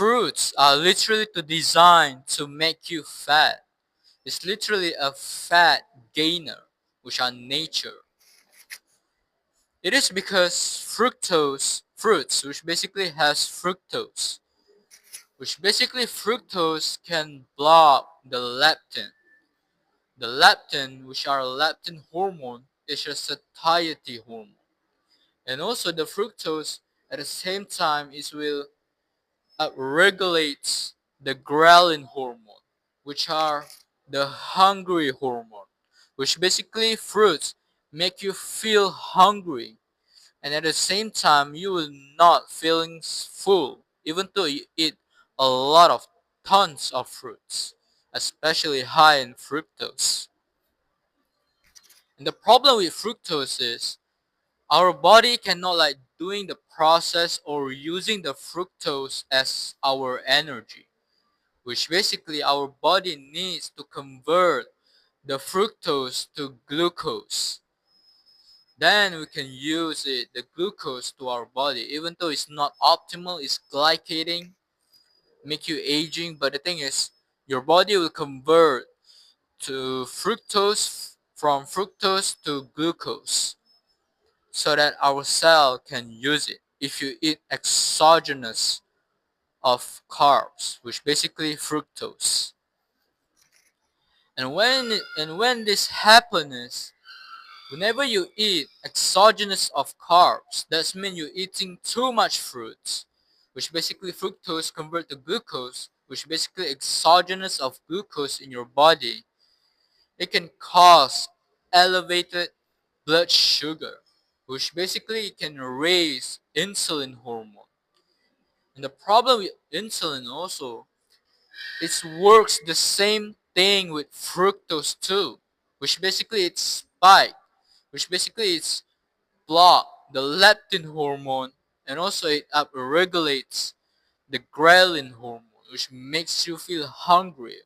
Fruits are literally designed to make you fat. It's literally a fat gainer, which are nature. It is because fruits, which basically has fructose, fructose can block the leptin. The leptin, which are leptin hormone, is a satiety hormone. And also the fructose at the same time is will regulates the ghrelin hormone, which are the hungry hormone, which basically fruits make you feel hungry, and at the same time you will not feeling full even though you eat a lot of tons of fruits, especially high in fructose. And the problem with fructose is our body cannot like doing the process or using the fructose as our energy, which basically our body needs to convert the fructose to glucose. Then we can use it, the glucose to our body. Even though it's not optimal, it's glycating, make you aging. But the thing is, your body will convert to fructose from fructose to glucose so that our cell can use it. If you eat exogenous of carbs, which basically fructose. And when this happens, whenever you eat exogenous of carbs, that means you're eating too much fruits, which basically fructose convert to glucose, which basically exogenous of glucose in your body. It can cause elevated blood sugar, which basically can raise insulin hormone. And the problem with insulin also, it works the same thing with fructose too, which basically it's spike, which basically it's block the leptin hormone, and also it upregulates the ghrelin hormone, which makes you feel hungry.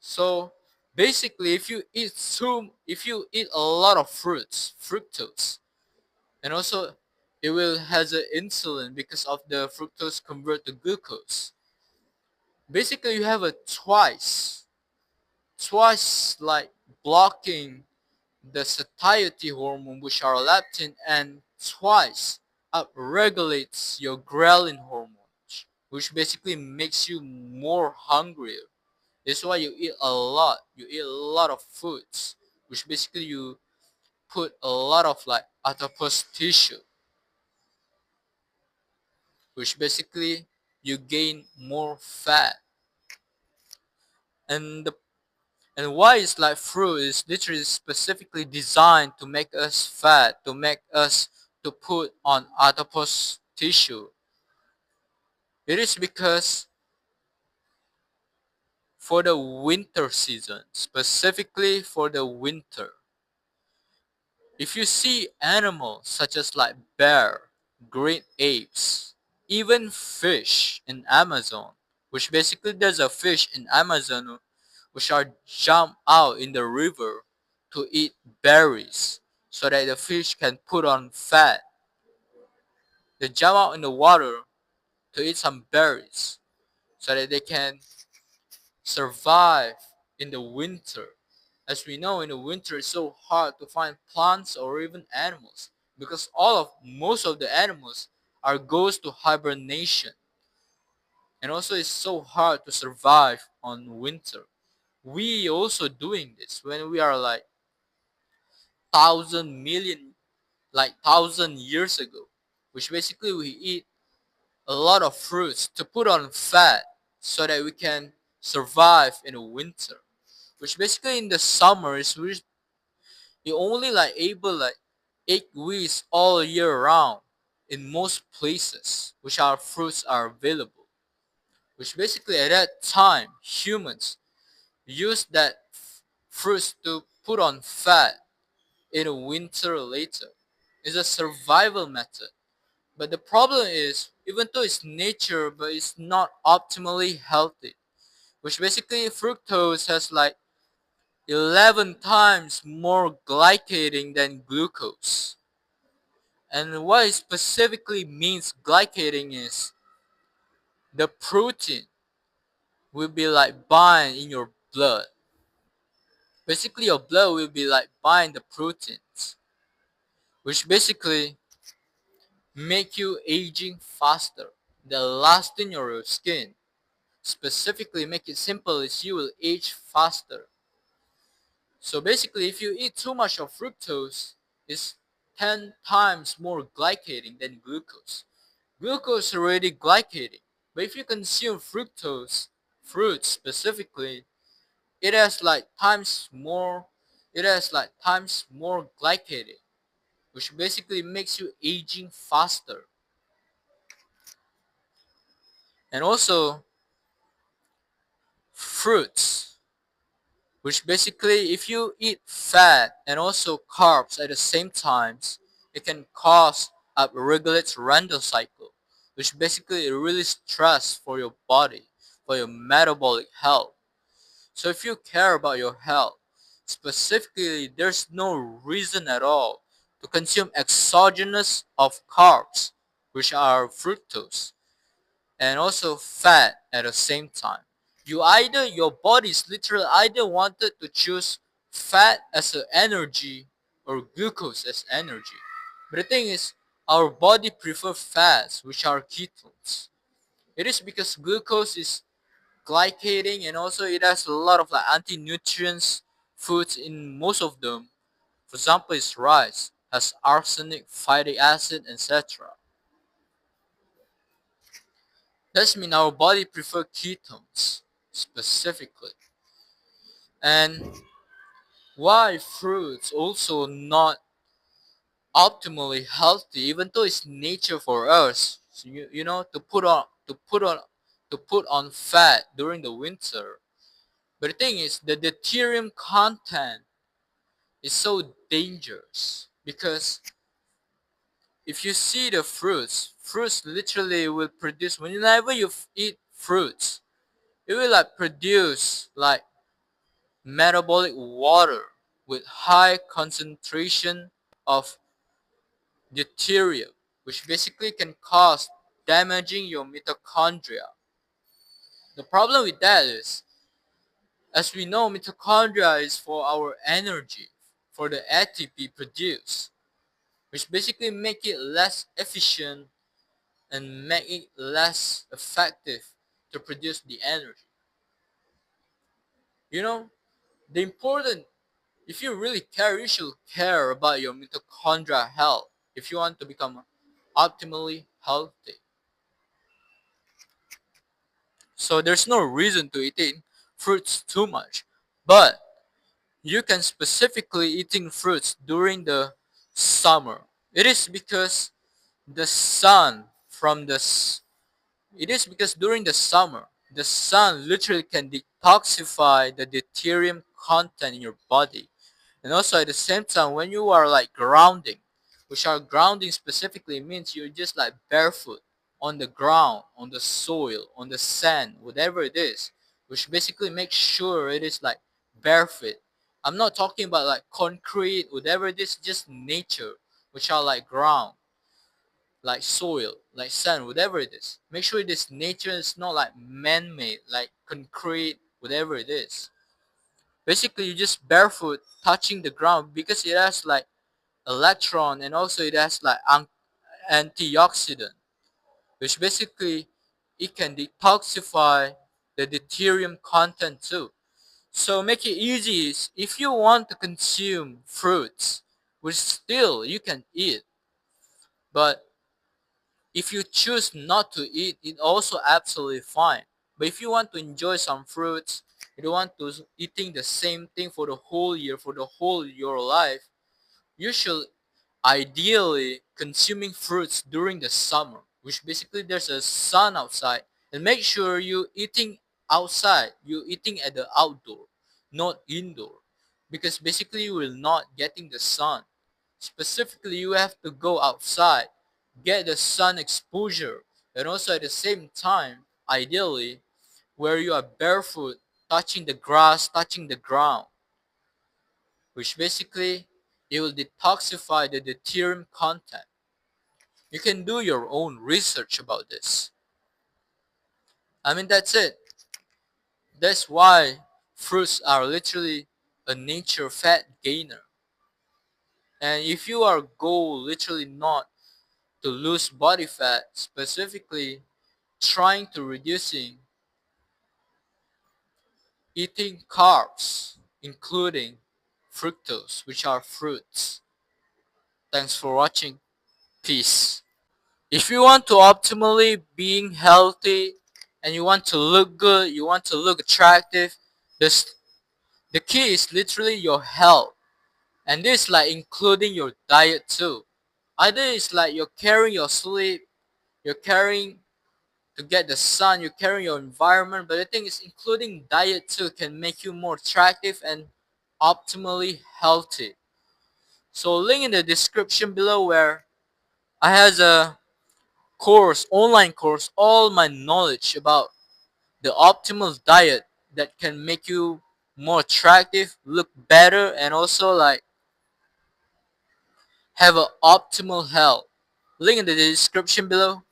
So basically, if you eat a lot of fruits, fructose, and also it will has an insulin because of the fructose convert to glucose. Basically, you have a twice like blocking the satiety hormone, which are leptin, and twice upregulates your ghrelin hormone, which basically makes you more hungrier. That's why you eat a lot. You eat a lot of foods, which basically you put a lot of like adipose tissue, which basically you gain more fat. And the and why is like fruit is literally specifically designed to make us fat, to make us to put on adipose tissue. It is because for the winter season, specifically for the winter, if you see animals such as like bear, great apes, even fish in Amazon, which basically there's a fish in Amazon which are jump out in the river to eat berries so that the fish can put on fat. They jump out in the water to eat some berries so that they can survive in the winter. As we know, in the winter it's so hard to find plants or even animals because most of the animals are goes to hibernation, and also it's so hard to survive on winter. We also doing this when we are like 1,000 million, like 1,000 years ago, which basically we eat a lot of fruits to put on fat so that we can survive in the winter, which basically in the summer is you only like able like 8 weeks all year round in most places which our fruits are available, which basically at that time humans use that fruits to put on fat in the winter later. It's a survival method. But the problem is, even though it's nature, but it's not optimally healthy, which basically fructose has like 11 times more glycating than glucose. And what it specifically means glycating is the protein will be like bind in your blood. Basically, your blood will be like bind the proteins, which basically make you aging faster. They last in your skin. Specifically, make it simple is you will age faster. So basically, if you eat too much of fructose, it's 10 times more glycating than glucose. Glucose is already glycating, but if you consume fructose, fruits specifically, it has like times more, it has like times more glycating, which basically makes you aging faster. And also, fruits, which basically if you eat fat and also carbs at the same times, it can cause upregulates random cycle, which basically really stress for your body, for your metabolic health. So if you care about your health, specifically there's no reason at all to consume exogenous of carbs, which are fructose, and also fat at the same time. Your body's literally either wanted to choose fat as an energy or glucose as energy. But the thing is, our body prefer fats, which are ketones. It is because glucose is glycating and also it has a lot of like anti-nutrients foods in most of them. For example, it's rice, has arsenic, phytic acid, etc. That's mean our body prefer ketones specifically. And why fruits also not optimally healthy, even though it's nature for us. So you know to put on fat during the winter. But the thing is, the deuterium content is so dangerous because if you see the fruits literally will produce whenever you eat fruits, it will like produce like metabolic water with high concentration of deuterium, which basically can cause damaging your mitochondria. The problem with that is, as we know, mitochondria is for our energy, for the ATP produced, which basically make it less efficient and make it less effective to produce the energy. You know, the important, if you really care, you should care about your mitochondria health if you want to become optimally healthy. So there's no reason to eating fruits too much. But you can specifically eating fruits during the summer. It is because the sun from the it is because during the summer, the sun literally can detoxify the deuterium content in your body. And also at the same time, when you are like grounding, which are grounding specifically means you're just like barefoot on the ground, on the soil, on the sand, whatever it is, which basically makes sure it is like barefoot. I'm not talking about like concrete, whatever it is, just nature, which are like ground, like soil, like sand, whatever it is. Make sure this nature is not like man-made, like concrete, whatever it is. Basically, you just barefoot touching the ground because it has like electron and also it has like antioxidant, which basically it can detoxify the deuterium content too. So make it easy is if you want to consume fruits, which still you can eat, but if you choose not to eat, it also absolutely fine. But if you want to enjoy some fruits, you don't want to eating the same thing for the whole year, for the whole your life, you should ideally consuming fruits during the summer, which basically there's a sun outside, and make sure you eating outside, you eating at the outdoor, not indoor, because basically you will not getting the sun. Specifically, you have to go outside, get the sun exposure, and also at the same time, ideally, where you are barefoot, touching the grass, touching the ground, which basically it will detoxify the deuterium content. You can do your own research about this. I mean, that's it. That's why fruits are literally a nature fat gainer. And if your goal literally not to lose body fat, specifically trying to reducing eating carbs, including fructose, which are fruits. Thanks for watching. Peace. If you want to optimally being healthy and you want to look good, you want to look attractive, this the key is literally your health. And this like including your diet too. Either it's like you're carrying your sleep, you're carrying to get the sun, you're carrying your environment, but the thing is including diet too can make you more attractive and optimally healthy. So link in the description below where I has a course, online course, all my knowledge about the optimal diet that can make you more attractive, look better, and also like have an optimal health. Link in the description below.